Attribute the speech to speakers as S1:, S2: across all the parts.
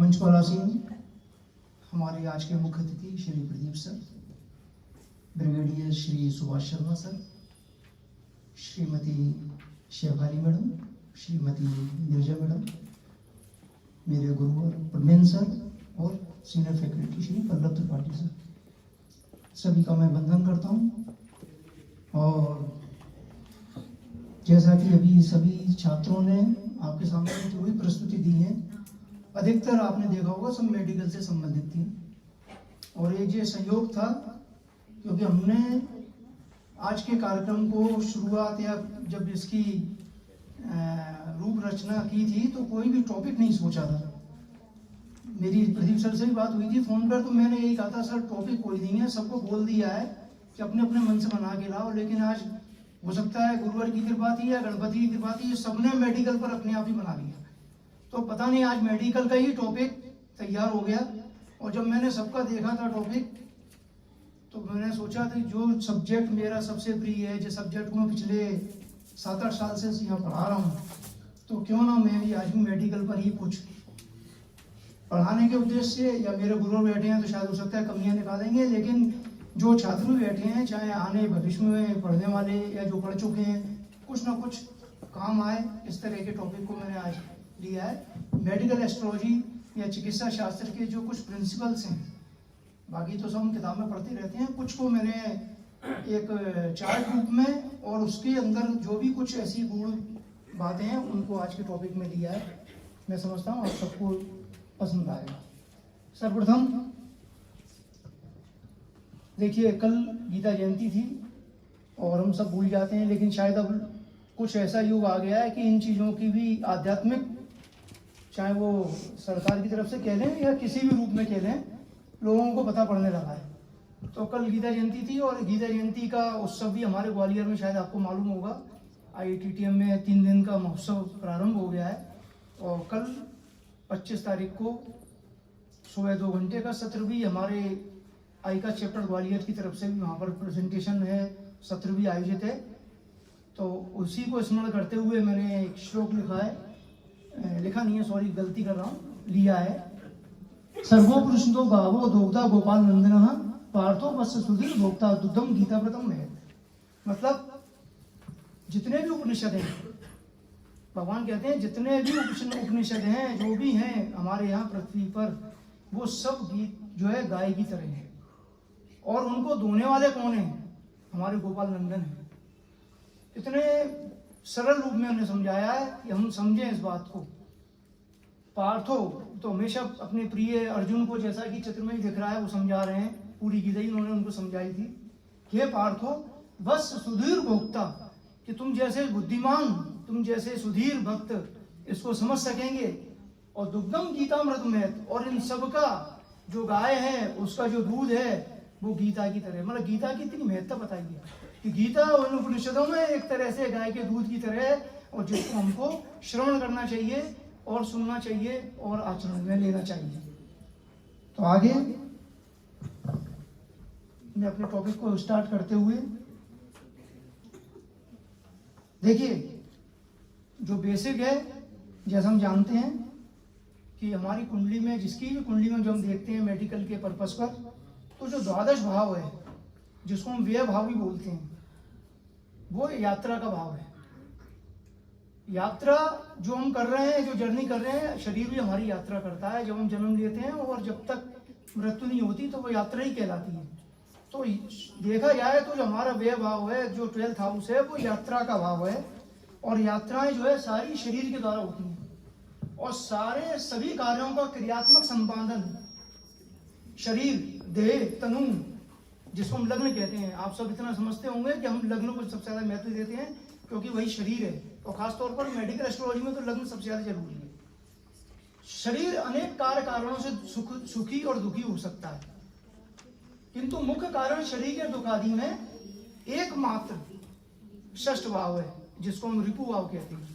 S1: मंच पर आसीन हमारे आज के मुख्य अतिथि Shri Pradeep sir, brigadier Shri Subhash Sharma sir, Shrimati Shefali madam, Shrimati Neerja madam, मेरे गुरुवर प्रमेन सर और senior faculty Shri Pallav Tripathi sir, सभी का मैं वंदन करता हूँ। और जैसा कि अभी सभी छात्रों ने आपके सामने जो भी प्रस्तुति दी है, अधिकतर आपने देखा होगा सब मेडिकल से संबंधित थी। और एक ये संयोग था क्योंकि हमने आज के कार्यक्रम को शुरुआत या जब इसकी रूप रचना की थी तो कोई भी टॉपिक नहीं सोचा था। मेरी प्रदीप सर से भी बात हुई थी फोन पर, तो मैंने यही कहा था सर टॉपिक कोई नहीं है, सबको बोल दिया है कि अपने अपने मन से बना के लाओ। लेकिन आज हो सकता है गुरुवार की कृपा थी या गणपति की कृपा थी, सबने मेडिकल पर अपने आप ही बना लिया। तो पता नहीं आज मेडिकल का ही टॉपिक तैयार हो गया। और जब मैंने सबका देखा था टॉपिक तो मैंने सोचा था जो सब्जेक्ट मेरा सबसे प्रिय है, जिस सब्जेक्ट को मैं पिछले 7-8 साल से यहाँ पढ़ा रहा हूँ, तो क्यों ना मैं भी आज भी मेडिकल पर ही कुछ पढ़ाने के उद्देश्य से, या मेरे गुरु बैठे हैं तो शायद हो सकता है कमियाँ निकालेंगे, लेकिन जो छात्र भी बैठे हैं, चाहे आने भविष्य में पढ़ने वाले या जो पढ़ चुके हैं, कुछ ना कुछ काम आए, इस तरह के टॉपिक को मैंने आज लिया है। मेडिकल एस्ट्रोलॉजी या चिकित्सा शास्त्र के जो कुछ प्रिंसिपल्स हैं, बाकी तो सब हम किताब में पढ़ते रहते हैं, कुछ को मैंने एक चार्ट रूप में और उसके अंदर जो भी कुछ ऐसी गूढ़ बातें हैं उनको आज के टॉपिक में लिया है। मैं समझता हूँ आप सबको पसंद आएगा। सर्वप्रथम देखिए, कल गीता जयंती थी और हम सब भूल जाते हैं, लेकिन शायद अब कुछ ऐसा युग आ गया है कि इन चीज़ों की भी आध्यात्मिक, चाहे वो सरकार की तरफ से कह लें या किसी भी रूप में कह लें, लोगों को पता पड़ने लगा है। तो कल गीता जयंती थी और गीता जयंती का उत्सव भी हमारे ग्वालियर में शायद आपको मालूम होगा, IITTM में 3 दिन का महोत्सव प्रारंभ हो गया है। और कल 25 तारीख को सुबह 2 घंटे का सत्र भी हमारे आइका चैप्टर ग्वालियर की तरफ से भी वहाँ पर प्रेजेंटेशन है, सत्र भी आयोजित है। तो उसी को स्मरण करते हुए मैंने एक श्लोक लिखा है, लिखा नहीं है सॉरी, गलती कर रहा हूँ, लिया है। सर्वो पुरुषो गावो दोग्धा गोपाल नंदन पार्थो वत्स सुधीर भोक्ता दुग्धम गीता व्रतम है। मतलब जितने भी उपनिषद हैं, भगवान कहते हैं जितने भी उपनिषद हैं, जो भी हैं हमारे यहाँ पृथ्वी पर, वो सब गीत जो है गाय की तरह है। और उनको दोने वाले कौन हैं? हमारे गोपाल नंदन हैं। इतने सरल रूप में हमने समझाया है कि हम समझें इस बात को। पार्थो तो हमेशा अपने प्रिय अर्जुन को, जैसा कि चित्र में ही दिख रहा है, वो समझा रहे हैं, पूरी गीता ही उन्होंने उनको समझाई थी। हे पार्थो बस सुधीर भोक्ता, कि तुम जैसे बुद्धिमान, तुम जैसे सुधीर भक्त इसको समझ सकेंगे। और दुग्धम गीतामृत में, और इन सबका जो गाय है उसका जो दूध है वो गीता की तरह, मतलब गीता की इतनी महत्ता बताइए कि गीता उन उपनिषदों में एक तरह से गाय के दूध की तरह है, और जिसको हमको श्रवण करना चाहिए और सुनना चाहिए और आचरण में लेना चाहिए। तो आगे मैं अपने टॉपिक को स्टार्ट करते हुए, देखिए जो बेसिक है, जैसा हम जानते हैं कि हमारी कुंडली में, जिसकी भी कुंडली में जो हम देखते हैं मेडिकल के पर्पस पर, तो जो द्वादश भाव है, जिसको हम व्यय भाव भी बोलते हैं, वो यात्रा का भाव है। यात्रा जो हम कर रहे हैं, जो जर्नी कर रहे हैं, शरीर भी हमारी यात्रा करता है। जब हम जन्म लेते हैं और जब तक मृत्यु नहीं होती तो वो यात्रा ही कहलाती है। तो देखा जाए तो जो हमारा व्यय भाव है, जो 12th हाउस है, वो यात्रा का भाव है। और यात्राएं जो है सारी शरीर के द्वारा होती हैं, और सारे सभी कार्यों का क्रियात्मक संपादन शरीर, देह, तनु, जिसको हम लग्न कहते हैं। आप सब इतना समझते होंगे कि हम लग्न को सबसे ज्यादा महत्व देते हैं क्योंकि वही शरीर है, और खासतौर पर मेडिकल एस्ट्रोलॉजी में तो लग्न सबसे ज्यादा जरूरी है। शरीर अनेक कार्य कारणों से सुखी और दुखी हो सकता है, किंतु मुख्य कारण शरीर के दुख आदि में एकमात्र षष्ठ भाव है, जिसको हम रिपु भाव कहते हैं।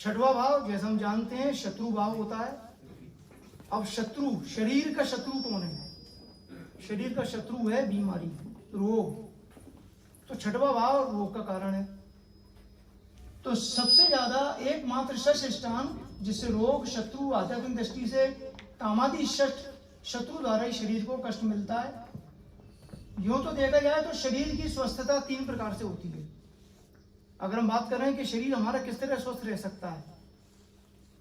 S1: छठवां भाव जैसा हम जानते हैं शत्रु भाव होता है। अब शत्रु, शरीर का शत्रु कौन है? शरीर का शत्रु है बीमारी, रोग। तो छठवां भाव रोग का कारण है। तो सबसे ज्यादा एकमात्र षष्ठ स्थान जिससे रोग, शत्रु, आध्यात्मिक दृष्टि से कामादि शत्रु द्वारा ही शरीर को कष्ट मिलता है। यूं तो देखा जाए तो शरीर की स्वस्थता 3 प्रकार से होती है। अगर हम बात करें कि शरीर हमारा किस तरह स्वस्थ रह सकता है,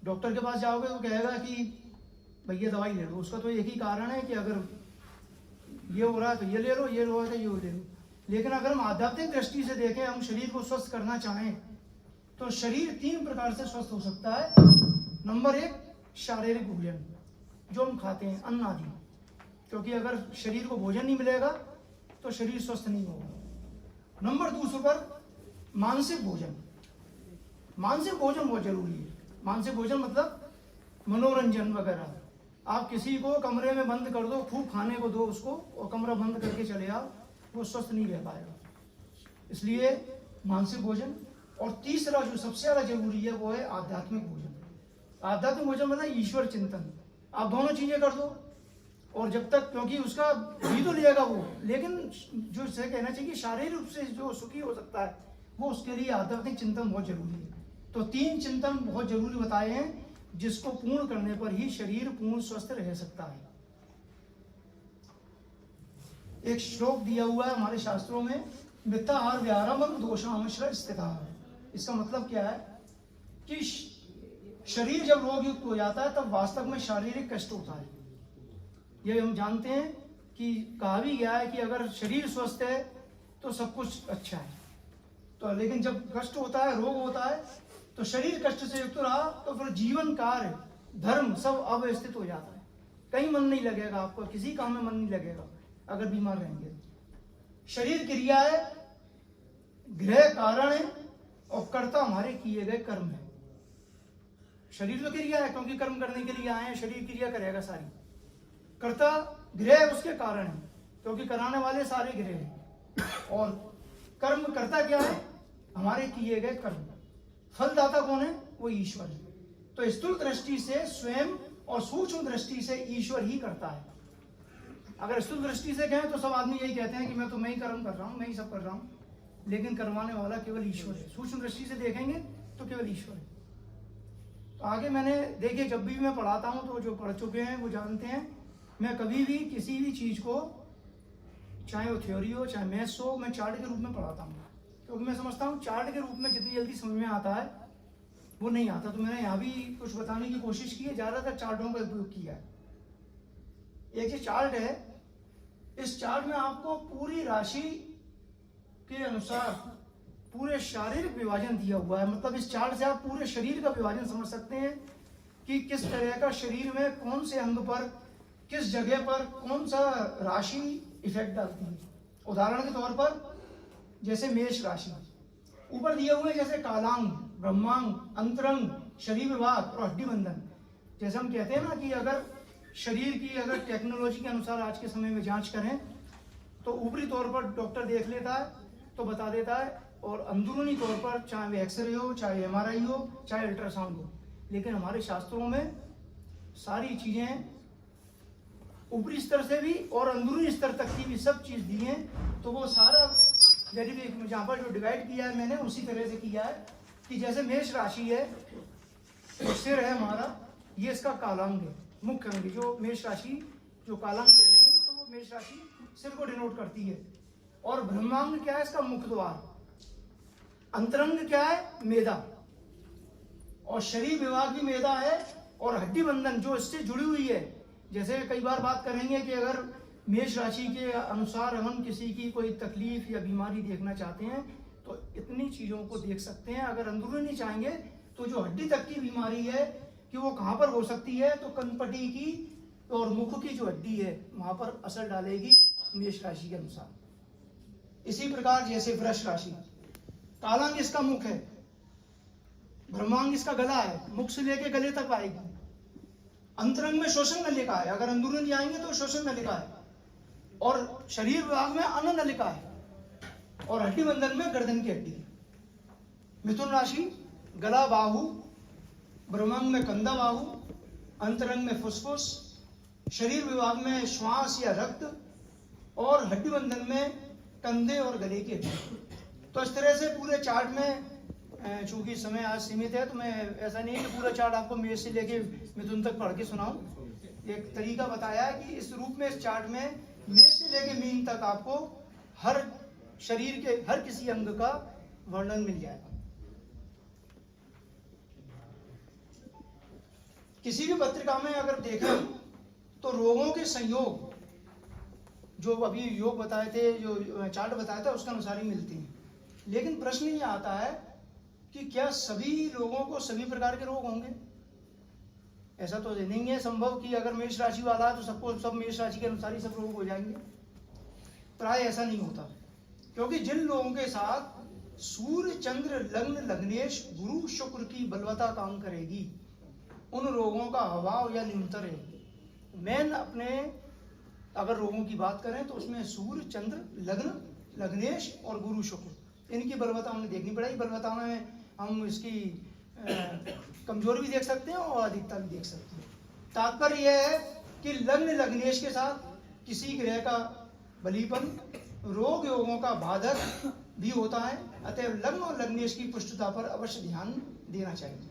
S1: डॉक्टर के पास जाओगे तो कहेगा कि भैया दवाई ले लो। उसका तो एक ही कारण है कि अगर ये हो रहा है तो ये ले लो, ये हो रहा है तो ये ले लो। लेकिन अगर हम आध्यात्मिक दृष्टि से देखें, हम शरीर को स्वस्थ करना चाहें, तो शरीर 3 प्रकार से स्वस्थ हो सकता है। नंबर 1, शारीरिक भोजन जो हम खाते हैं, अन्न आदि, क्योंकि अगर शरीर को भोजन नहीं मिलेगा तो शरीर स्वस्थ नहीं होगा। नंबर 2 पर मानसिक भोजन। मानसिक भोजन बहुत जरूरी है। मानसिक भोजन मतलब मनोरंजन वगैरह। आप किसी को कमरे में बंद कर दो, खूब खाने को दो उसको, और कमरा बंद करके चले आओ, वो स्वस्थ नहीं रह पाएगा। इसलिए मानसिक भोजन। और तीसरा जो सबसे ज्यादा जरूरी है वो है आध्यात्मिक भोजन। आध्यात्मिक भोजन मतलब ईश्वर चिंतन। आप दोनों चीजें कर दो, और जब तक, क्योंकि उसका भी तो लेगा वो, लेकिन जो इसे कहना चाहिए शारीरिक रूप से जो सुखी हो सकता है, वो उसके लिए आध्यात्मिक चिंतन बहुत जरूरी है। तो 3 चिंतन बहुत जरूरी बताए हैं, जिसको पूर्ण करने पर ही शरीर पूर्ण स्वस्थ रह सकता है। एक श्लोक दिया हुआ है हमारे शास्त्रों में, मिथ्याहार व्यारंभ दोषामश्रय स्थिता। इसका मतलब क्या है कि शरीर जब रोग युक्त हो जाता है तब वास्तव में शारीरिक कष्ट होता है। ये हम जानते हैं कि कहा भी गया है कि अगर शरीर स्वस्थ है तो सब कुछ अच्छा है। तो लेकिन जब कष्ट होता है, रोग होता है, तो शरीर कष्ट से युक्त रहा तो फिर जीवन, कार्य, धर्म सब अव्यवस्थित हो जाता है। कहीं मन नहीं लगेगा आपको, किसी काम में मन नहीं लगेगा अगर बीमार रहेंगे। शरीर क्रिया है, गृह कारण है, और कर्ता हमारे किए गए कर्म है। शरीर तो क्रिया है, क्योंकि कर्म करने के लिए आए हैं, शरीर क्रिया करेगा सारी। कर्ता गृह उसके कारण है, क्योंकि कराने वाले सारे गृह हैं। और कर्म करता क्या है? हमारे किए गए कर्म। फलदाता कौन है? वो ईश्वर है। तो स्थूल दृष्टि से स्वयं और सूक्ष्म दृष्टि से ईश्वर ही करता है। अगर स्थूल दृष्टि से कहें तो सब आदमी यही कहते हैं कि मैं तो मैं ही कर्म कर रहा हूँ, मैं ही सब कर रहा हूँ, लेकिन करवाने वाला केवल ईश्वर है। सूक्ष्म दृष्टि से देखेंगे तो केवल ईश्वर है। तो आगे मैंने देखिए, जब भी मैं पढ़ाता हूँ तो जो पढ़ चुके हैं वो जानते हैं, मैं कभी भी किसी भी चीज को, चाहे वो थ्योरी हो चाहे मैथ्स हो, मैं चार्ट के रूप में पढ़ाता हूँ। क्योंकि मैं समझता हूँ चार्ट के रूप में जितनी जल्दी समझ में आता है वो नहीं आता। तो मैंने यहाँ भी कुछ बताने की कोशिश की है, ज्यादातर चार्टों का उपयोग किया है। एक ये चार्ट है, इस चार्ट में आपको पूरी राशि के अनुसार पूरे शारीरिक विभाजन दिया हुआ है। मतलब इस चार्ट से आप पूरे शरीर का विभाजन समझ सकते हैं कि किस तरह का शरीर में कौन से अंग पर, किस जगह पर कौन सा राशि इफेक्ट डालती है। उदाहरण के तौर पर जैसे मेष राशि ऊपर दिए हुए, जैसे कालांग, ब्रह्मांग, अंतरंग, शरीर विभाग और हड्डी बंधन। जैसे हम कहते हैं ना कि अगर शरीर की अगर टेक्नोलॉजी के अनुसार आज के समय में जांच करें तो ऊपरी तौर पर डॉक्टर देख लेता है तो बता देता है, और अंदरूनी तौर पर चाहे वे एक्सरे हो, चाहे MRI हो, चाहे अल्ट्रासाउंड हो। लेकिन हमारे शास्त्रों में सारी चीजें ऊपरी स्तर से भी और अंदरूनी स्तर तक की भी सब चीज दी है। तो वो सारा यदि जहाँ पर जो डिवाइड किया है मैंने उसी तरह से किया है कि जैसे मेष राशि है, सिर है हमारा, ये इसका कालांग है, मुख्य अंग। जो मेष राशि जो कालांग कह रहे हैं तो वो मेष राशि सिर को डिनोट करती है। और ब्रह्मांग क्या है? इसका मुख द्वार। अंतरंग क्या है? मेदा। और शरीर विभाग भी मेदा है। और हड्डी बंधन जो इससे जुड़ी हुई है, जैसे कई बार बात करेंगे कि अगर मेष राशि के अनुसार हम किसी की कोई तकलीफ या बीमारी देखना चाहते हैं तो इतनी चीजों को देख सकते हैं। अगर अंदरूनी चाहेंगे तो जो हड्डी तक की बीमारी है कि वो कहाँ पर हो सकती है, तो कनपटी की और मुख की जो हड्डी है वहां पर असर डालेगी मेष राशि के अनुसार। इसी प्रकार जैसे वृष राशि, कालांग इसका मुख है, ब्रह्मांग इसका गला है, मुख से लेके गले तक आएगी। अंतरंग में शोषण नलिका है, अगर अंदरूनी आएंगे तो शोषण नलिका है। और शरीर विभाग में अन्न नलिका है। और हड्डी बंधन में गर्दन की हड्डी। मिथुन राशि, गला बाहु, ब्रह्मांग में कंधा बाहु, अंतरंग में फुसफुस, शरीर विभाग में श्वास या रक्त, और हड्डी बंधन में कंधे और गले की हड्डी। तो इस तरह से पूरे चार्ट में चूंकि समय आज सीमित है तो मैं ऐसा नहीं है कि पूरा चार्ट आपको मेष से लेके मिथुन तक पढ़ के सुनाऊं। एक तरीका बताया है कि इस रूप में इस चार्ट में मेष से लेके मीन तक आपको हर शरीर के हर किसी अंग का वर्णन मिल जाएगा। किसी भी पत्रिका में अगर देखें तो रोगों के संयोग जो अभी योग बताए थे, जो चार्ट बताया था उसके अनुसार ही मिलती हैं। लेकिन प्रश्न ये आता है कि क्या सभी लोगों को सभी प्रकार के रोग होंगे? ऐसा तो नहीं है संभव कि अगर मेष राशि वाला है तो सबको सब मेष राशि के अनुसार ही सब रोग हो जाएंगे। प्राय ऐसा नहीं होता, क्योंकि जिन लोगों के साथ सूर्य चंद्र लग्न लग्नेश गुरु शुक्र की बलवता काम करेगी उन रोगों का अभाव या न्यूनतर है। मेन अपने अगर रोगों की बात करें तो उसमें सूर्य चंद्र लग्न लग्नेश और गुरु शुक्र, इनकी बलवता हमें देखनी पड़ेगी। बलवता में हम इसकी कमजोरी भी देख सकते हैं और अधिकता भी देख सकते हैं। तात्पर्य यह है कि लग्न लग्नेश के साथ किसी ग्रह का बलीपन रोग योगों का बाधक भी होता है। अतः लग्न और लग्नेश की पुष्टता पर अवश्य ध्यान देना चाहिए।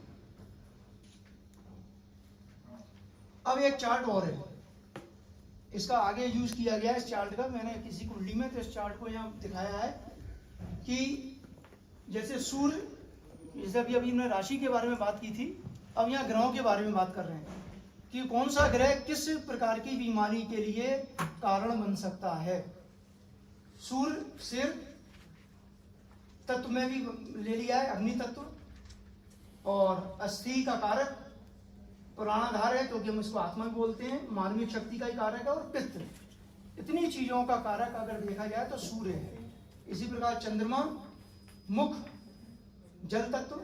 S1: अब एक चार्ट और है, इसका आगे यूज किया गया है इस चार्ट का, मैंने किसी कुंडली में तो इस चार्ट को यहाँ दिखाया है कि जैसे सूर्य, जैसे अभी हमने राशि के बारे में बात की थी, अब यहाँ ग्रहों के बारे में बात कर रहे हैं कि कौन सा ग्रह किस प्रकार की बीमारी के लिए कारण बन सकता है। सूर्य सिर तत्व में भी ले लिया है, अग्नि तत्व, और अस्थि का कारक पुराणाधार है क्योंकि हम इसको आत्मा भी बोलते हैं, मानवीय शक्ति का ही कारक है, और पित्त, इतनी चीजों का कारक अगर देखा जाए तो सूर्य है। इसी प्रकार चंद्रमा, मुख जल तत्व,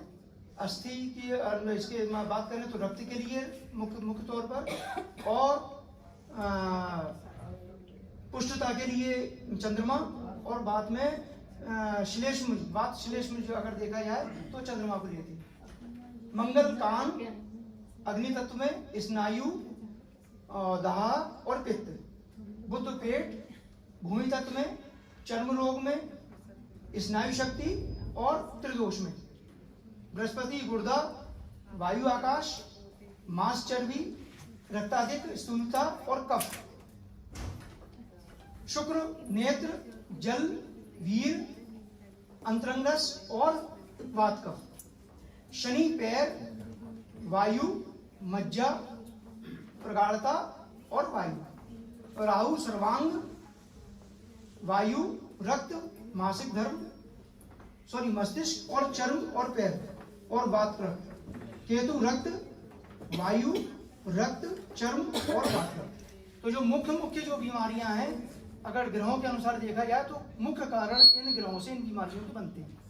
S1: अस्थि की इसके बात करें तो रक्त के लिए मुख्य तौर पर, और पुष्टता के लिए चंद्रमा, और बाद में श्लेष्म बात श्लेष्म जो अगर देखा जाए तो चंद्रमा को लेती है। मंगल कान अग्नि तत्व में, स्नायु दाह और पित्त, बुध पेट भूमि तत्व में, चर्म रोग में, स्नायु शक्ति और त्रिदोष में, बृहस्पति गुर्दा वायु आकाश, मांस चर्बी, रक्ताधिक स्थूलता और कफ, शुक्र नेत्र जल वीर अंतरंगस और वात कफ, शनि पैर वायु मज्जा प्रगाढ़ता और वायु, राहु सर्वांग वायु रक्त मासिक धर्म मस्तिष्क और चर्म और पैर और वात रक्त, केतु रक्त वायु रक्त चर्म और वात रक्त। तो जो मुख्य जो बीमारियां हैं अगर ग्रहों के अनुसार देखा जाए तो मुख्य कारण इन ग्रहों से इन बीमारियों के बनते हैं।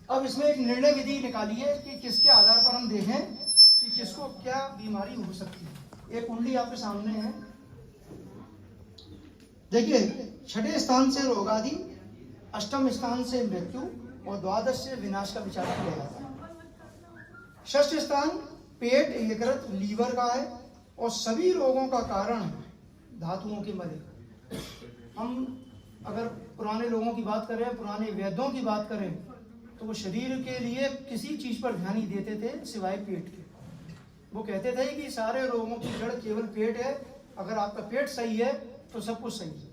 S1: अब इसमें एक निर्णय विधि निकाली है कि किसके आधार पर हम देखें कि किसको क्या बीमारी हो सकती है। एक कुंडली आपके सामने है, देखिए, छठे स्थान से रोग आदि, अष्टम स्थान से मृत्यु और द्वादश से विनाश का विचार किया जाता है। षष्ठ स्थान पेट यकृत लीवर का है और सभी रोगों का कारण धातुओं के मल। हम अगर पुराने लोगों की बात करें, पुराने वैद्यों की बात करें, तो वो शरीर के लिए किसी चीज पर ध्यान नहीं देते थे सिवाय पेट के। वो कहते थे कि सारे रोगों की जड़ केवल पेट है, अगर आपका पेट सही है तो सब कुछ सही है।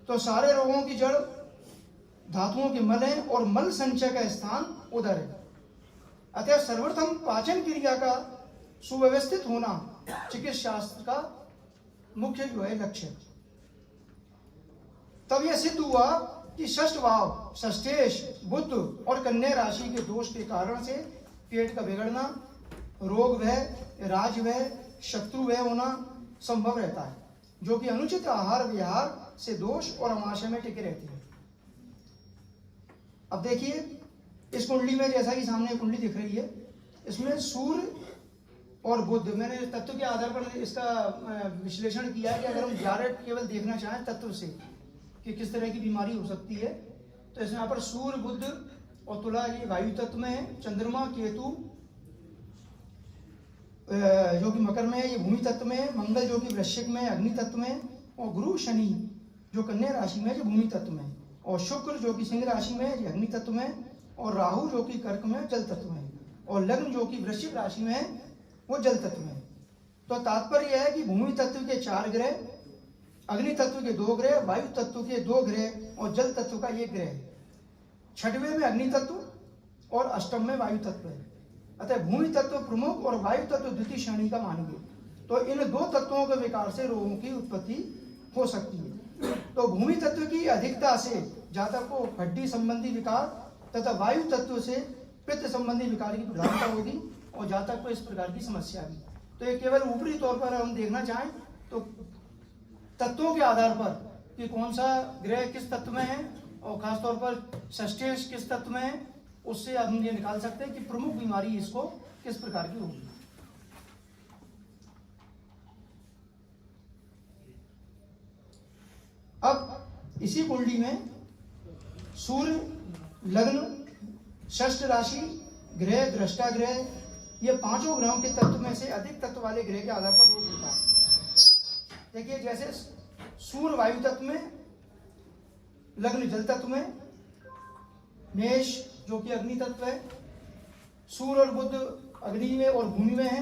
S1: तो सारे रोगों की जड़ धातुओं के मल है और मल संचय का स्थान उदर है। अतः सर्वप्रथम पाचन क्रिया का सुव्यवस्थित होना चिकित्सा शास्त्र का मुख्य जो है लक्ष्य है। तब यह सिद्ध हुआ कि षष्ठ भाव षष्ठेश बुध और कन्या राशि के दोष के कारण से पेट का बिगड़ना, रोग भय, राज भय, शत्रु भय होना संभव रहता है, जो कि अनुचित आहार विहार से दोष और अमाशय में टिके रहती है। अब देखिए इस कुंडली में, जैसा कि सामने कुंडली दिख रही है, इसमें सूर्य और बुध, मैंने तत्व के आधार पर इसका विश्लेषण किया कि अगर हम डायरेक्ट केवल देखना चाहें तत्व से कि किस तरह की बीमारी हो सकती है, तो इसमें यहाँ पर सूर्य बुध और तुला ये वायु तत्व में है, चंद्रमा केतु जो कि मकर में है ये भूमि तत्व में है, मंगल जो कि वृश्चिक में अग्नि तत्व में है, और गुरु शनि जो कन्या राशि में है जो भूमि तत्व में है, और शुक्र जो कि सिंह राशि में है ये अग्नि तत्व में है, और राहु जो कि कर्क में जल तत्व में है, और लग्न जो कि वृश्चिक राशि में है वो जल तत्व में है। तो तात्पर्य यह है कि भूमि तत्व के 4 ग्रह, अग्नि तत्व के 2 ग्रह, वायु तत्व के 2 ग्रह और जल तत्व का 1 ग्रह, 6वें में अग्नि तत्व और अष्टम में वायु तत्व है। अतः भूमि तत्व प्रमुख और वायु तत्व द्वितीय श्रेणी का मानेंगे। तो इन 2 तत्वों के विकार से रोगों की उत्पत्ति हो सकती है। तो भूमि तत्व की अधिकता से जातक को हड्डी संबंधी विकार तथा वायु तत्व से पित्त संबंधी विकार की प्रधानता होगी और जातक को इस प्रकार की समस्या भी। तो ये केवल ऊपरी तौर पर हम देखना चाहें तो तत्वों के आधार पर कि कौन सा ग्रह किस तत्व में है और खासतौर पर षष्ठेश किस तत्व में है, उससे हम ये निकाल सकते हैं कि प्रमुख बीमारी इसको किस प्रकार की होगी। अब इसी कुंडली में सूर्य, लग्न, षष्ठ राशि, ग्रह, दृष्टा ग्रह, ये 5 ग्रहों के तत्व में से अधिक तत्व वाले ग्रह के आधार पर रोग होता है। देखिए जैसे सूर्य वायु तत्व में, लग्न जल तत्व में, मेष जो कि अग्नि तत्व है, सूर्य और बुध अग्नि में और भूमि में है।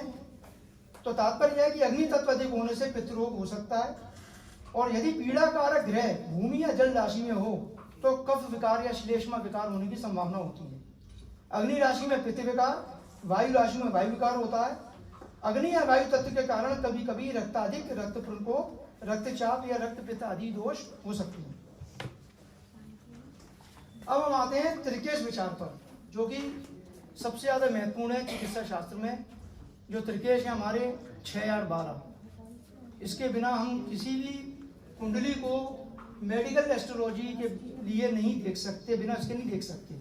S1: तो तात्पर्य है कि अग्नि तत्व अधिक होने से पित्त रोग हो सकता है, और यदि पीड़ा कारक ग्रह भूमि या जल राशि में हो तो कफ विकार या श्लेष्मा विकार होने की संभावना होती है। अग्नि राशि में पित्त विकार, वायु राशि में वायु विकार होता है। अग्नि या वायु तत्व के कारण कभी कभी रक्ताधिक, रक्त प्रकोप, रक्तचाप या रक्त पित्त आदि दोष हो सकते हैं। अब हम आते हैं त्रिकेश विचार पर, जो कि सबसे ज्यादा महत्वपूर्ण है चिकित्सा शास्त्र में। जो त्रिकेश है हमारे 6, 8, 12, इसके बिना हम किसी भी कुंडली को मेडिकल एस्ट्रोलॉजी के लिए नहीं देख सकते, बिना इसके नहीं देख सकते।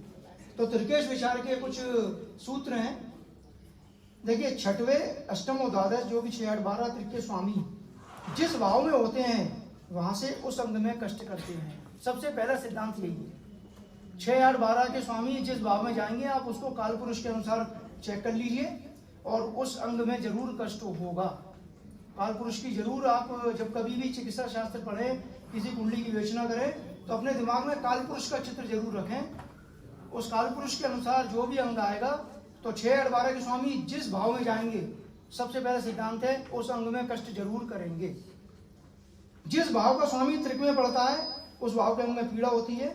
S1: तो त्रिकेश विचार के कुछ सूत्र हैं। देखिए 6वें, अष्टम और द्वादश जो कि 6, 8, 12 त्रिकेश स्वामी जिस भाव में होते हैं वहां से उस अंग में कष्ट करते हैं। सबसे पहला सिद्धांत यही है। 6, 8, 12 के स्वामी जिस भाव में जाएंगे आप उसको काल पुरुष के अनुसार चेक कर लीजिए और उस अंग में जरूर कष्ट होगा। काल पुरुष की जरूर आप जब कभी भी चिकित्सा शास्त्र पढ़ें, किसी कुंडली की विवेचना करें तो अपने दिमाग में काल पुरुष का चित्र जरूर रखें। उस काल पुरुष के अनुसार जो भी अंग आएगा तो 6, 8, 12 के स्वामी जिस भाव में जाएंगे सबसे पहला सिद्धांत है उस अंग में कष्ट जरूर करेंगे। जिस भाव का स्वामी त्रिक में पड़ता है उस भाव के अंग में पीड़ा होती है।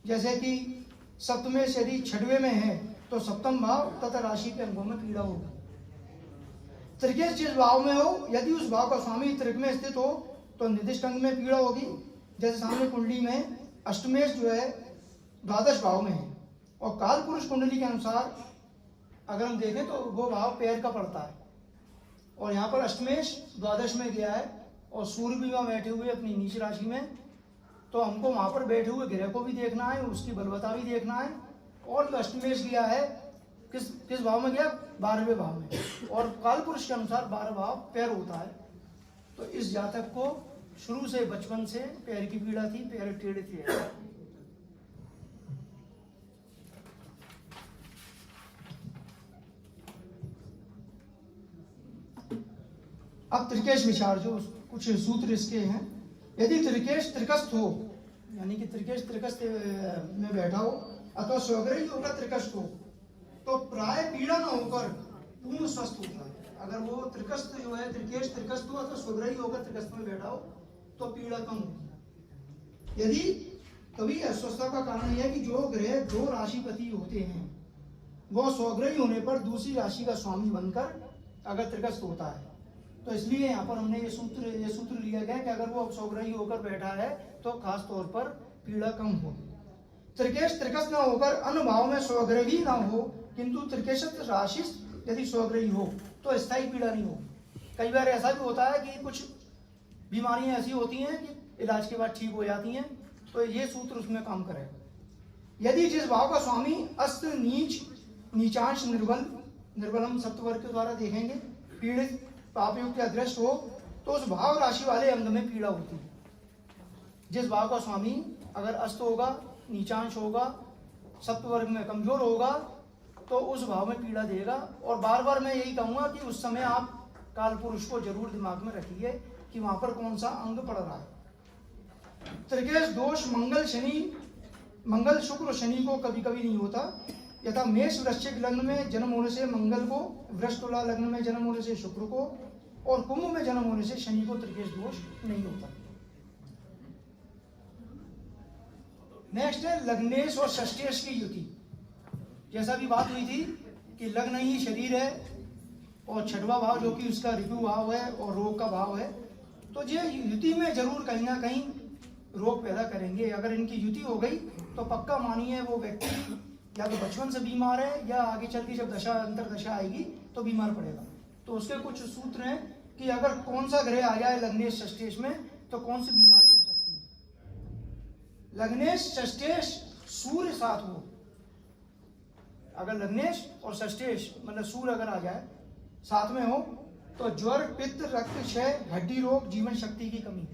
S1: जैसे कि सप्तमें से यदि 6वें में है तो सप्तम भाव तथा राशि के अंगों में पीड़ा होगी। त्रिकेश जिस भाव में हो यदि उस भाव का स्वामी त्रिक में स्थित हो तो निर्दिष्ट अंग में पीड़ा होगी। जैसे सामने कुंडली में अष्टमेश जो है द्वादश भाव में है, और काल पुरुष कुंडली के अनुसार अगर हम देखें तो वो भाव पैर का पड़ता है, और यहाँ पर अष्टमेश द्वादश में गया है और सूर्य भी वहाँ बैठे हुए अपनी नीच राशि में। तो हमको वहाँ पर बैठे हुए ग्रह को भी देखना है, उसकी बलवत्ता भी देखना है। और जो अष्टमेश गया है किस भाव में गया, 12वें भाव में, और काल पुरुष के अनुसार 12 भाव पैर होता है। तो इस जातक को शुरू से बचपन से पैर की पीड़ा थी, पैर टेढ़े थे। अब त्रिकेश विचार जो कुछ सूत्र इसके हैं। यदि त्रिकेश त्रिकस्थ हो, यानी कि त्रिकेश त्रिकस्थ में बैठा हो अथवा स्वग्रही होकर त्रिकस्थ हो तो प्राय पीड़ा न होकर पूर्ण स्वस्थ होता है। अगर वो त्रिकस्थ जो है त्रिकेश त्रिकस्थ हो अथवा स्वग्रही होकर त्रिकस्थ में बैठा हो तो पीड़ा कम होती है। यदि कभी अस्वस्थता का कारण यह है कि जो ग्रह 2 राशिपति होते हैं वो स्वग्रही होने पर दूसरी राशि का स्वामी बनकर अगर त्रिकस्थ होता है, तो इसलिए यहाँ पर हमने ये सूत्र लिया गया कि अगर वो स्वग्रही होकर बैठा है तो खास तौर पर पीड़ा कम होगी। त्रिकेश त्रिकस्थ न होकर अन्य भाव में स्वग्रही न हो किंतु त्रिकेश राशि यदि स्वग्रही हो तो स्थायी पीड़ा नहीं होगी। कई बार ऐसा भी होता है कि कुछ बीमारियां ऐसी होती हैं कि इलाज के बाद ठीक हो जाती हैं, तो ये सूत्र उसमें काम करेगा। यदि जिस भाव का स्वामी अस्त, नीच, नीचांश, निर्बल हम सप्तवर्ग के द्वारा देखेंगे, पीड़ित, पापयुक्त या दृष्ट हो तो उस भाव राशि वाले अंग में पीड़ा होती है। जिस भाव का स्वामी अगर अस्त होगा, नीचांश होगा, सप्तवर्ग में कमजोर होगा तो उस भाव में पीड़ा देगा। और बार बार मैं यही कहूँगा कि उस समय आप काल पुरुष को जरूर दिमाग में रखिए कि वहाँ पर कौन सा अंग पड़ रहा है। त्रिकेश दोष मंगल शनि, मंगल शुक्र और शनि को कभी कभी नहीं होता। यथा मेष वृश्चिक लग्न में जन्म होने से मंगल को, वृष तुला लग्न में जन्म होने से शुक्र को, और कुंभ में जन्म होने से शनि को त्रिकेश दोष नहीं होता। नेक्स्ट है लग्नेश और षष्ठेश की युति। जैसा भी बात हुई थी कि लग्न ही शरीर है और छठवां भाव जो कि उसका ऋतु भाव है और रोग का भाव है, तो ये युति में जरूर कहीं ना कहीं रोग पैदा करेंगे। अगर इनकी युति हो गई तो पक्का मानिए वो व्यक्ति या तो बचपन से बीमार है या आगे चल के जब दशा अंतर दशा आएगी तो बीमार पड़ेगा। तो उसके कुछ सूत्र हैं कि अगर कौन सा ग्रह आ जाए लग्नेश षष्ठेश में तो कौन सी बीमारी हो सकती है। लग्नेश षष्ठेश सूर्य साथ हो, अगर लग्नेश और षष्ठेश मतलब सूर्य अगर आ जाए साथ में हो तो ज्वर, पित्त, रक्त क्षय, हड्डी रोग, जीवन शक्ति की कमी,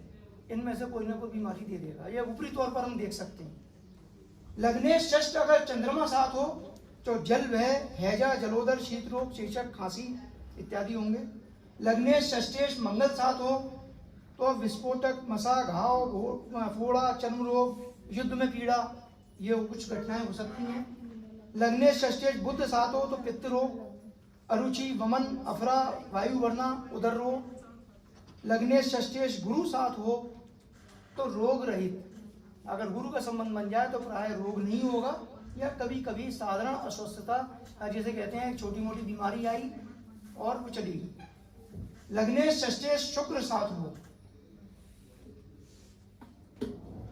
S1: इनमें से कोई ना कोई बीमारी दे देगा। यह ऊपरी तौर पर हम देख सकते हैं। लग्नेश षष्ठ अगर चंद्रमा साथ हो तो जल भय, हैजा, जलोदर, शीत रोग, चेचक, खांसी इत्यादि होंगे। लग्नेश षष्ठेश मंगल साथ हो तो विस्फोटक, मसा, घाव, फोड़ा, चर्म रोग, युद्ध में पीड़ा, ये कुछ घटनाएं हो सकती हैं। लग्नेश षष्ठेश बुध साथ हो तो पित्त रोग, अरुचि, वमन, अफरा, वायु वर्णा, उदर रोग। लग्नेश षष्ठेश गुरु साथ हो तो रोग रहित, अगर गुरु का संबंध बन जाए तो प्राय रोग नहीं होगा या कभी कभी साधारण अस्वस्थता, जैसे कहते हैं छोटी मोटी बीमारी आई और वो चली गई। लग्नेश षष्ठेश शुक्र साथ हो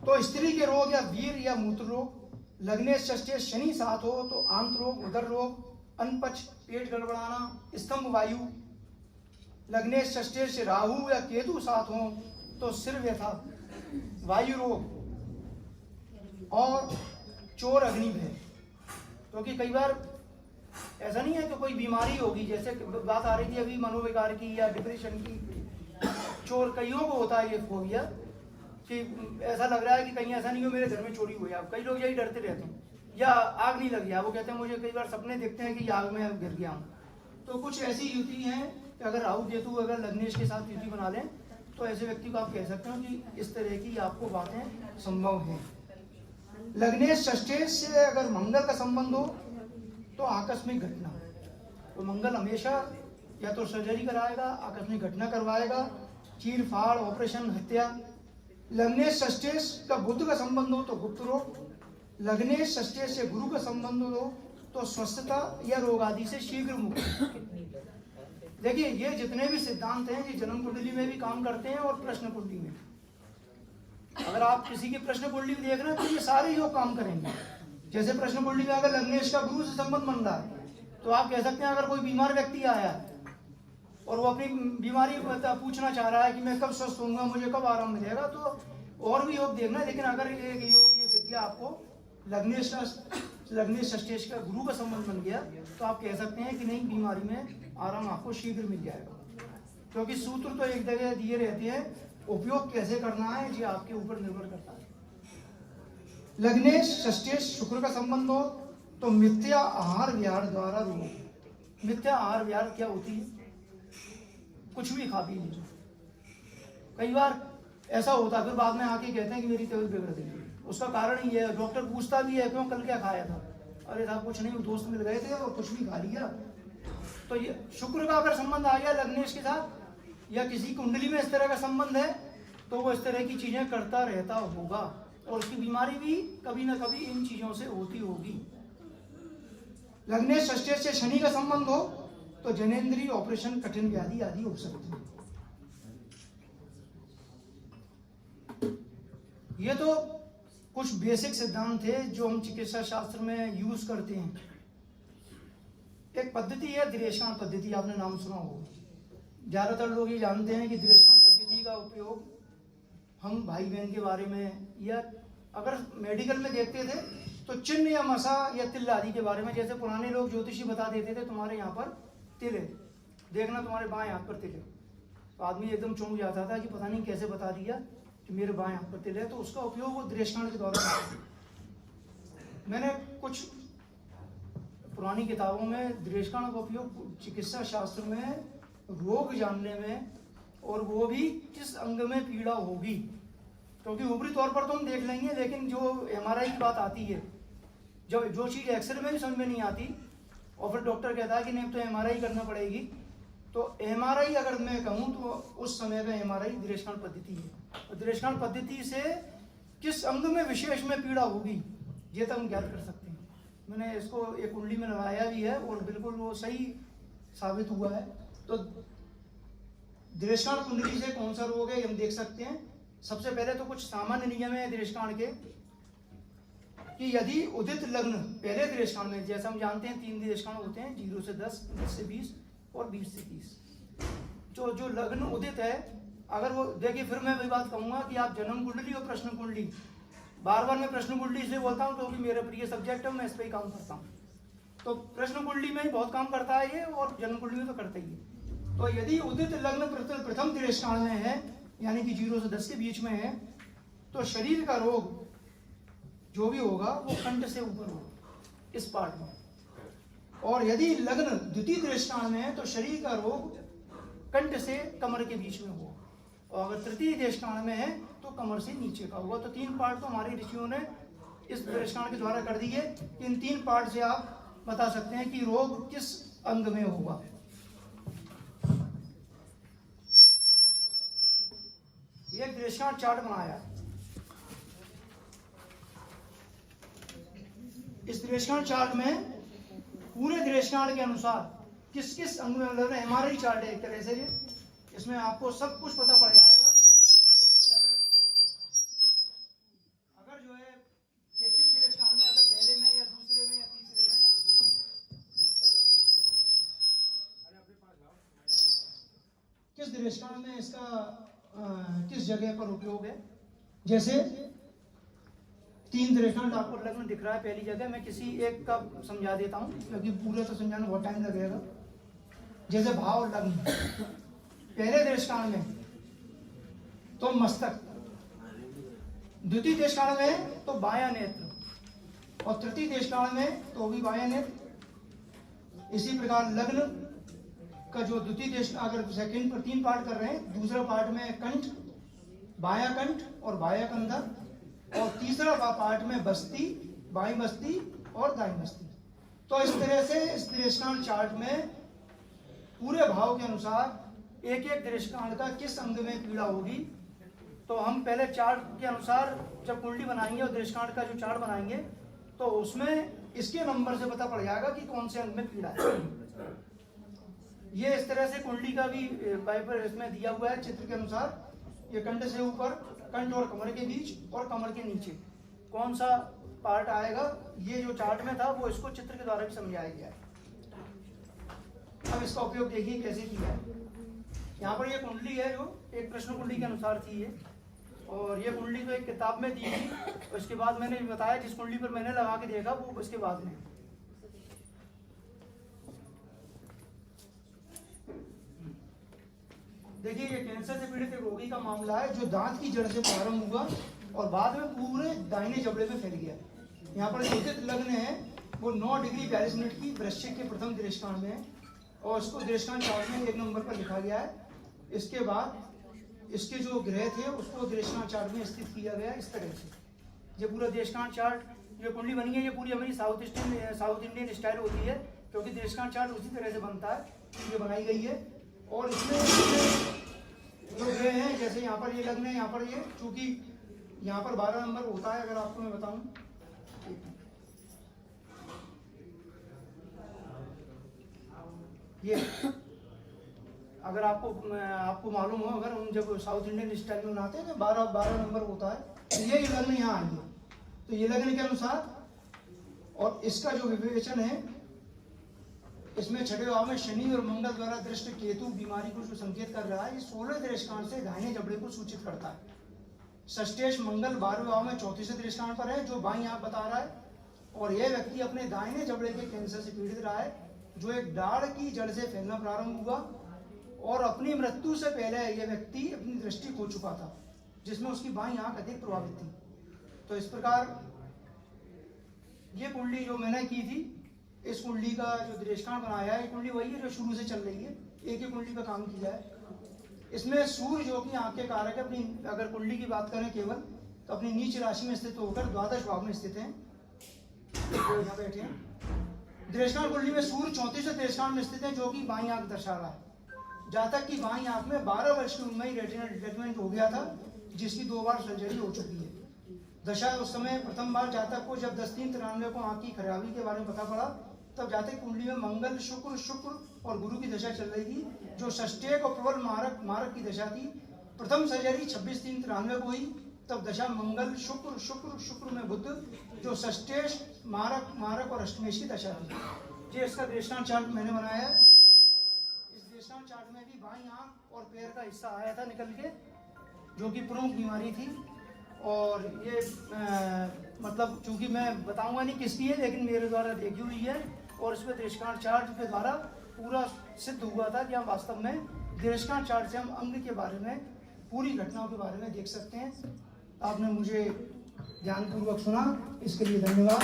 S1: तो स्त्री के रोग या वीर या मूत्र रोग। लग्नेश षष्ठेश शनि साथ हो तो आंत रोग, उदर रोग, अनपच, पेट गड़बड़ाना, स्तंभ वायु। लग्नेश षष्ठेश राहु या केतु साथ हो तो सिर व्यथा, वायु रोग और चोर अग्नि भय। क्योंकि कई बार ऐसा नहीं है कि कोई बीमारी होगी, जैसे बात आ रही थी अभी मनोविकार की या डिप्रेशन की, चोर कईयों को होता है ये फोबिया कि ऐसा लग रहा है कि कहीं ऐसा नहीं हो मेरे घर में चोरी हुई है। कई लोग यही डरते रहते हैं, या आग नहीं लग गया, वो कहते हैं मुझे कई बार सपने देखते हैं कि आग में गिर गया हूँ। तो कुछ ऐसी युति हैं कि अगर राहु केतु अगर लग्नेश के साथ युति बना लें तो ऐसे व्यक्ति को आप कह सकते हो कि इस तरह की आपको बातें संभव हैं। लग्नेश षष्ठेश से अगर मंगल का संबंध हो तो आकस्मिक घटना, तो मंगल हमेशा या तो सर्जरी कराएगा, आकस्मिक घटना करवाएगा, चीर फाड़, ऑपरेशन, हत्या। लग्नेश षष्ठेश का बुध का संबंध हो तो गुप्त रोग। लग्नेश षष्ठेश से गुरु का संबंध हो तो स्वस्थता या रोग आदि से शीघ्र मुक्ति। देखिए ये जितने भी सिद्धांत हैं ये जन्म कुंडली में भी काम करते हैं और प्रश्न कुंडली में। अगर आप किसी की प्रश्न कुंडली देख रहे हैं तो ये सारे योग काम करेंगे। जैसे प्रश्न कुंडली में अगर लग्नेश का गुरु से संबंध बन रहा है तो आप कह सकते हैं अगर कोई बीमार व्यक्ति आया है और वो अपनी बीमारी पूछना चाह रहा है कि मैं कब स्वस्थ होऊंगा, मुझे कब आराम मिलेगा, तो और भी योग देखना है। लेकिन अगर एक योग ये दिख गया आपको लग्नेश षष्ठेश का गुरु का संबंध बन गया तो आप कह सकते हैं कि नहीं, बीमारी में आराम आपको शीघ्र मिल जाएगा। क्योंकि सूत्र तो एक जगह दिए रहते हैं, उपयोग कैसे करना है ये आपके ऊपर निर्भर करता है। लग्नेश षष्ठेश शुक्र का संबंध हो तो मिथ्या आहार विहार द्वारा रोग। मिथ्या आहार विहार क्या होती है? कुछ भी खा पी लीजिए। कई बार ऐसा होता है फिर बाद में आके कहते हैं कि मेरी तबीयत बिगड़ गई। उसका कारण ये है, डॉक्टर पूछता भी है क्यों, कल क्या खाया था? अरे साहब कुछ नहीं, दोस्त मिल गए थे और कुछ भी खा लिया। तो ये शुक्र का अगर संबंध आ गया लग्नेश के साथ या किसी कुंडली में इस तरह का संबंध है तो वो इस तरह की चीजें करता रहता होगा और उसकी बीमारी भी कभी ना कभी इन चीजों से होती होगी। लग्नेश षष्ठेश से शनि का संबंध हो तो जनेंद्रीय ऑपरेशन, कठिन व्याधि आदि हो सकती है। ये तो कुछ बेसिक सिद्धांत थे जो हम चिकित्सा शास्त्र में यूज करते हैं। एक पद्धति है दिरेशान पद्धति, आपने नाम सुना होगा। ज्यादातर लोग ये जानते हैं कि दिरेशान पद्धति का उपयोग हम भाई बहन के बारे में या अगर मेडिकल में देखते थे तो चिन्ह या मसा या तिल आदि के बारे में, जैसे पुराने लोग ज्योतिषी बता देते थे तुम्हारे यहाँ पर तिल है, देखना तुम्हारे बाएं हाथ पर तिल है, तो आदमी एकदम चौंक जाता था कि पता नहीं कैसे बता दिया कि मेरे बाएं हाथ पर तिल है। तो उसका उपयोग वो दिरेशान के दौरान मैंने कुछ पुरानी किताबों में दृष्टांत का उपयोग चिकित्सा शास्त्र में रोग जानने में, और वो भी किस अंग में पीड़ा होगी, क्योंकि ऊपरी तौर पर तो हम देख लेंगे, लेकिन जो MRI की बात आती है, जो चीज़ एक्सरे में भी समझ में नहीं आती और फिर डॉक्टर कहता है कि नहीं तो MRI करना पड़ेगी, तो MRI अगर मैं कहूँ तो उस समय पे MRI दृष्टांत पद्धति है। और दृष्टांत पद्धति से किस अंग में विशेष में पीड़ा होगी ये तो हम ज्ञात कर सकते हैं। मैंने इसको एक कुंडली में लगाया भी है और बिल्कुल वो सही साबित हुआ है। तो दृष्टांत कुंडली से कौन सा रोग है हम देख सकते हैं। सबसे पहले तो कुछ सामान्य नियम है दृष्टांत के, कि यदि उदित लग्न पहले दृष्टांत में, जैसा हम जानते हैं 3 दृष्टांत होते हैं, 0 से 10, 10 से 20 और 20 से 30। जो लग्न उदित है, अगर वो देखिए, फिर मैं वही बात कहूंगा कि आप जन्म कुंडली और प्रश्न कुंडली, बार बार मैं प्रश्न कुंडली इसलिए बोलता हूँ क्योंकि मेरा प्रिय सब्जेक्ट है, मैं इस पर ही काम करता हूँ। तो प्रश्न कुंडली में बहुत काम करता है ये, और जन्म कुंडली में तो करता ही है। तो यदि उदित लग्न प्रथम दृष्टांत में है, यानी कि 0 से 10 के बीच में है, तो शरीर का रोग जो भी होगा वो कंठ से ऊपर होगा, इस पार्ट में। और यदि लग्न द्वितीय दृष्टांत में है तो शरीर का रोग कंठ से कमर के बीच में होगा, और अगर तृतीय दृष्टांत में है तो कमर से नीचे का होगा। तो 3 पार्ट तो हमारे ऋषियों ने इस दृष्टांत के द्वारा कर दिए। इन 3 पार्ट से आप बता सकते हैं कि रोग किस अंग में होगा। एक दृष्टांत चार्ट बनाया। इस दृष्टांत चार्ट में पूरे दृष्टांत के अनुसार किस किस अंग में, मतलब MRI चार्ट है एक तरह से ये, इसमें आपको सब कुछ पता पड़ जाएगा कि अगर जो है कि किस दृष्टांत में, अगर पहले में या दूसरे में या तीसरे में, किस दृष्टांत में इसका किस जगह पर उपयोग है। जैसे 3 दृष्टांत आपको लग्न दिख रहा है पहली जगह, मैं किसी एक का समझा देता हूँ क्योंकि पूरे तो समझाने बहुत टाइम लगेगा। जैसे भाव और लग्न पहले दृष्टांत में तो मस्तक, द्वितीय दृष्टांत में तो बायां नेत्र, और तृतीय दृष्टांत में तो भी बायां नेत्र। इसी प्रकार लग्न का जो द्वितीय दृष्टांत, अगर सेकंड पर 3 पार्ट कर रहे हैं, दूसरा पार्ट में कंठ, बायां कंठ और बायां कंधा, और तीसरा पार्ट में बस्ती, बाईं बस्ती और दाईं बस्ती। तो इस तरह से इस दृष्टांत चार्ट में पूरे भाव के अनुसार एक एक दृष्टांत का किस अंग में पीड़ा होगी। तो हम पहले चार्ट के अनुसार जब कुंडली बनाएंगे और दृष्टांत का जो चार्ट बनाएंगे तो उसमें इसके नंबर से पता पड़ जाएगा कि कौन से अंग में पीड़ा है। ये इस तरह से कुंडली का भी पेपर इसमें दिया हुआ है चित्र के अनुसार। ये कंठ से ऊपर, कंठ और कमर के बीच और कमर के नीचे कौन सा पार्ट आएगा, ये जो चार्ट में था वो इसको चित्र के द्वारा भी समझाया गया है। अब इसका उपयोग देखिए कैसे किया है। यहाँ पर ये कुंडली है जो एक प्रश्न कुंडली के अनुसार थी ये, और ये कुंडली तो एक किताब में दी थी। उसके बाद मैंने बताया जिस कुंडली पर मैंने लगा के देखा वो उसके बाद में। देखिए ये कैंसर से पीड़ित एक रोगी का मामला है जो दांत की जड़ से प्रारंभ हुआ और बाद में पूरे दाहिने जबड़े में फैल गया। यहाँ पर उदित लग्न है वो 9 डिग्री 42 मिनट की वृश्चिक के प्रथम दृष्टांत में है, और इसको दृष्टांत चार्ट में 1 नंबर पर लिखा गया है। इसके बाद इसके जो ग्रह थे उसको दृष्टांत चार्ट में स्थित किया गया इस तरह से। ये पूरा दृष्टांत चार्ट जो कुंडली बनी है ये पूरी हमारी साउथ इंडियन स्टाइल होती है, क्योंकि दृष्टांत चार्ट उसी तरह से बनता है, ये बनाई गई है। और इसमें जो ग्रह हैं, जैसे यहाँ पर ये लग्न है, यहाँ पर ये, चूंकि यहाँ पर 12 नंबर होता है, अगर आपको मैं बताऊं, ये अगर आपको मालूम हो, अगर हम जब साउथ इंडियन स्टाइल में बनाते हैं तो 12 नंबर होता है, तो ये लग्न यहाँ आएंगे। तो ये लग्न के अनुसार, और इसका जो विवेचन है इसमें छठे भाव में शनि और मंगल द्वारा दृष्ट केतु बीमारी को जो संकेत कर रहा है, ये 16 दृष्टांत से दाहिने जबड़े को सूचित करता है। षष्ठेश मंगल 12वें भाव में चौथे से दृष्टांत पर है जो बाईं आंख बता रहा है, और यह व्यक्ति अपने दाहिने जबड़े के कैंसर से पीड़ित रहा है जो एक डाढ़ की जड़ से फैलना प्रारंभ हुआ, और अपनी मृत्यु से पहले यह व्यक्ति अपनी दृष्टि खो चुका था, जिसमें उसकी बाईं आंख अधिक प्रभावित थी। तो इस प्रकार ये कुंडली जो मैंने की थी इस कुंडली का जो दृष्टांत बनाया है, कुंडली वही है जो शुरू से चल रही है, एक ही कुंडली पे काम किया है। इसमें सूर्य जो कि आंख के कारक है, अपनी अगर कुंडली की बात करें केवल, तो अपनी नीच राशि में स्थित होकर द्वादश भाव में स्थित हैं, यहाँ बैठे हैं। दृष्टांत कुंडली में सूर्य 34वें दृष्टांत में स्थित है, जो कि बाईं आंख दर्शा रहा है। जहाँ तक कि बाईं आंख में 12 वर्ष की उम्र में रेटिनल डिटेचमेंट हो गया था, जिसकी 2 बार सर्जरी हो चुकी है। दशा उस समय प्रथम बार जातक को जब 10/3/93 को आंख की खराबी के बारे में पता पड़ा, तब जातक कुंडली में मंगल, शुक्र और गुरु की दशा चल रही थी, जो षष्ठेक और प्रबल मारक की दशा थी। प्रथम सर्जरी 26/3/93 को हुई, तब दशा मंगल, शुक्र में बुध, जो षष्ठेश, मारक और अष्टमेश की दशा थी। ये इसका दृष्टांत चार्ट मैंने बनाया है। इस दृष्टांत चार्ट में भी बाईं आंख और पैर का हिस्सा आया था निकल के, जो कि प्रमुख बीमारी थी। और ये मतलब चूंकि मैं बताऊंगा नहीं किसकी है, लेकिन मेरे द्वारा देखी हुई है, और इस पर दृष्टांत चार्ट के द्वारा पूरा सिद्ध हुआ था कि हम वास्तव में दृष्टांत चार्ट से हम अंग के बारे में, पूरी घटनाओं के बारे में देख सकते हैं। आपने मुझे ध्यानपूर्वक सुना, इसके लिए धन्यवाद।